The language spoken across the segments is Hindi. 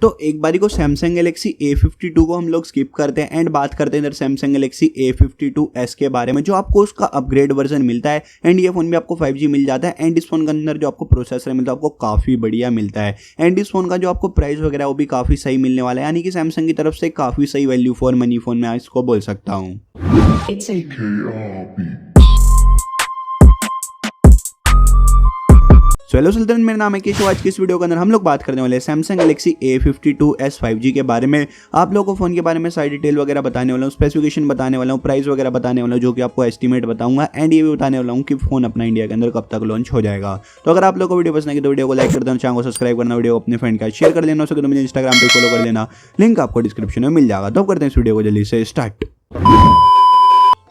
तो एक बारी को सैमसंग गैलेक्सी A52 को हम लोग स्किप करते हैं एंड बात करते हैं इधर सैमसंग गैलेक्सी A52s के बारे में, जो आपको उसका अपग्रेड वर्जन मिलता है एंड ये फोन भी आपको 5G मिल जाता है एंड इस फोन के अंदर जो आपको प्रोसेसर मिलता है आपको काफी बढ़िया मिलता है एंड इस फोन का जो आपको प्राइस वगैरह वो भी काफी सही मिलने वाला है, यानी कि सैमसंग की तरफ से काफी सही वैल्यू फॉर मनी फोन मैं इसको बोल सकता हूँ। हेलो सुल्तान, मेरा नाम है केशव। आज की इस वीडियो के अंदर हम लोग बात करने वाले हैं सैमसंग गैलेक्सी A52s 5G के बारे में। आप लोगों को फोन के बारे में सारी डिटेल वगैरह बताने वाला हूँ, स्पेसिफिकेशन बताने वाला हूँ, प्राइस वगैरह बताने वाला हूँ, जो कि आपको एस्टीमेट बताऊंगा एंड ये भी बताने वाला हूँ कि फोन अपना इंडिया के अंदर कब तक लॉन्च हो जाएगा। तो अगर आप लोगों को वीडियो पसंद है तो वीडियो को लाइक कर देना, चैनल को सब्सक्राइब करना, वीडियो को अपने फ्रेंड का शेयर कर लेना, सके तो मुझे इंस्टाग्राम पे फॉलो कर लेना, लिंक आपको डिस्क्रिप्शन में मिल जाएगा। तो करते हैं इस वीडियो को जल्दी से स्टार्ट।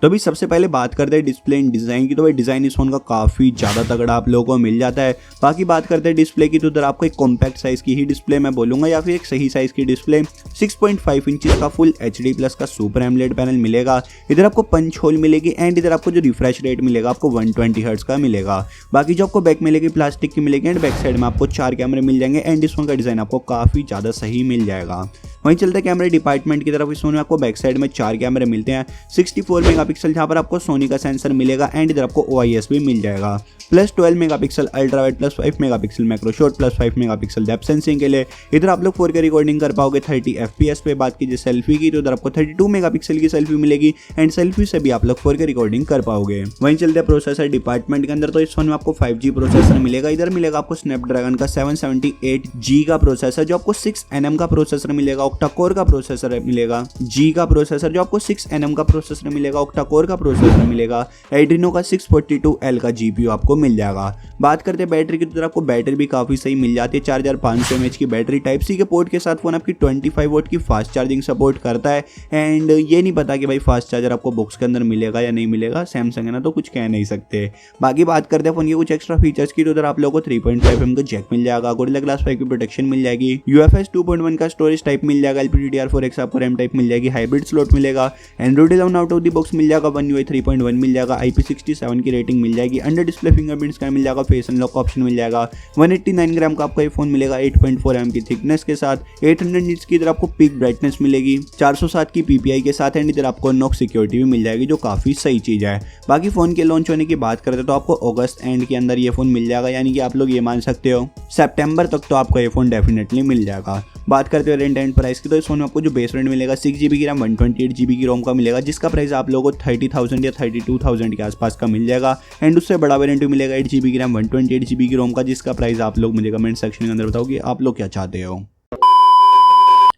तो अभी सबसे पहले बात करते हैं डिस्प्ले एंड डिज़ाइन की। तो भाई डिज़ाइन इस फोन का काफ़ी ज़्यादा तगड़ा आप लोगों को मिल जाता है। बाकी बात करते हैं डिस्प्ले की, तो उधर आपको एक कॉम्पैक्ट साइज़ की ही डिस्प्ले मैं बोलूँगा या फिर एक सही साइज़ की डिस्प्ले 6.5 इंचेस का फुल HD प्लस का सुपर एमोलेड पैनल मिलेगा। इधर आपको पंच होल मिलेगी एंड इधर आपको जो रिफ्रेश रेट मिलेगा आपको 120 हर्ट्ज का मिलेगा। बाकी जो आपको बैक मिलेगी प्लास्टिक की मिलेगी एंड बैक साइड में आपको 4 कैमरे मिल जाएंगे एंड इस फोन का डिज़ाइन आपको काफ़ी ज़्यादा सही मिल जाएगा। वहीं चलते कैमरे डिपार्टमेंट की तरफ। इस फोन में आपको बैक साइड में 4 कैमरे मिलते हैं, 64 मेगापिक्सल जहाँ पर आपको सोनी का सेंसर मिलेगा एंड इधर आपको OIS भी मिल जाएगा, plus 12 megapixel ultra wide, plus 5 megapixel macro shot, plus 5 megapixel depth sensing के लिए। इधर आप लोग 4K रिकॉर्डिंग कर पाओगे 30 FPS पे। बात कीजिए सेल्फी की, तो इधर आपको 32 मेगापिक्सल की सेल्फी मिलेगी एंड सेल्फी से भी आप लोग 4K रिकॉर्डिंग कर पाओगे। वहीं चलते प्रोसेसर डिपार्टमेंट के अंदर, तो इस फोन में आपको 5G प्रोसेसर मिलेगा। इधर मिलेगा आपको स्नैपड्रैगन का 778G का प्रोसेसर, जो आपको 6nm का प्रोसेसर मिलेगा, ऑक्टा कोर का प्रोसेसर मिलेगा, G का प्रोसेसर जो आपको 6nm का प्रोसेसर मिलेगा, ऑक्टा कोर का प्रोसेसर मिलेगा, एड्रीनो का 642L का GPU आपको मिल जाएगा। बात करते हैं बैटरी की, तो आपको बैटरी भी काफी सही मिल जाती है, 4500 mAh की बैटरी। टाइप सी के पोर्ट के साथ फोन आपकी 25 वोट की फास्ट चार्जिंग सपोर्ट करता है एंड ये नहीं पता कि भाई फास्ट चार्जर आपको बॉक्स के अंदर मिलेगा या नहीं मिलेगा, सैमसंग है ना तो कुछ कह नहीं सकते। बाकी बात करते हैं फोन के कुछ एक्स्ट्रा फीचर्स की, तो उधर आप लोगों को 3.5mm का जैक मिल जाएगा, गोरिल्ला ग्लास 5 की प्रोटेक्शन मिल जाएगी, UFS 2.1 का स्टोरेज टाइप मिल जाएगा, LPDDR4X आपको रैम टाइप मिल जाएगी, हाइब्रिड स्लॉट मिलेगा, Android 11 out of the box मिल जाएगा, One UI 3.1 मिल जाएगा, IP67 की रेटिंग मिल जाएगी, अंडर डिस्प्ले फिंगरप्रिंट स्कैन मिल जाएगा, फेस अनलॉक ऑप्शन मिल जाएगा, 189 ग्राम का आपका ये फोन मिलेगा 8.4mm की थिकनेस के साथ, 800 निट्स की इधर आपको पीक ब्राइटनेस मिलेगी, 407 की PPI के साथ एंड इधर आपको नॉक सिक्योरिटी भी मिल जाएगी, जो काफी सही चीज है। बाकी फोन के लॉन्च होने की बात करते हैं तो आपको अगस्त एंड के अंदर ये फोन मिल जाएगा, यानी कि आप लोग ये मान सकते हो सितंबर तक तो आपको ये फोन डेफिनेटली मिल जाएगा। बात करते हैं रेंट एंड प्राइस की, तो इस फोन में आपको जो बेस वेरिएंट मिलेगा 6GB की रैम 128GB की रोम का मिलेगा, जिसका प्राइस आप लोगों को 30,000 या 32,000 के आसपास का मिल जाएगा एंड उससे बड़ा वेरिएंट भी मिलेगा 8GB की रैम 128GB की रोम का, जिसका प्राइस आप लोग मुझे कमेंट सेक्शन के अंदर बताओ कि आप लोग क्या चाहते हो।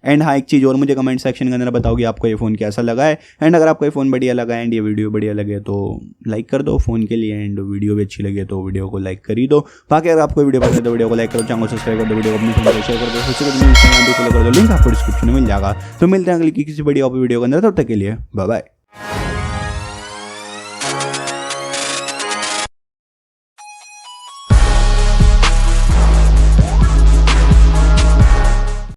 एंड हाँ, एक चीज़ और मुझे कमेंट सेक्शन के अंदर बताओगे आपको ये फ़ोन कैसा लगा है एंड अगर आपको ये फ़ोन बढ़िया लगा एंड ये वीडियो बढ़िया लगे तो लाइक कर दो फ़ोन के लिए एंड वीडियो भी अच्छी लगे तो वीडियो को लाइक कर ही दो। बाकी अगर आपको वीडियो पसंद है तो वीडियो को लाइक करो, चैनल को सब्सक्राइब कर दो, वीडियो को अपने फ्रेंड को शेयर कर दो, इंस्टाग्राम पे फॉलो कर दो, लिंक आपको डिस्क्रिप्शन में मिल जाएगा। तो मिलते हैं अगली किसी बढ़िया वीडियो के अंदर, तब तक के लिए बाय बाय।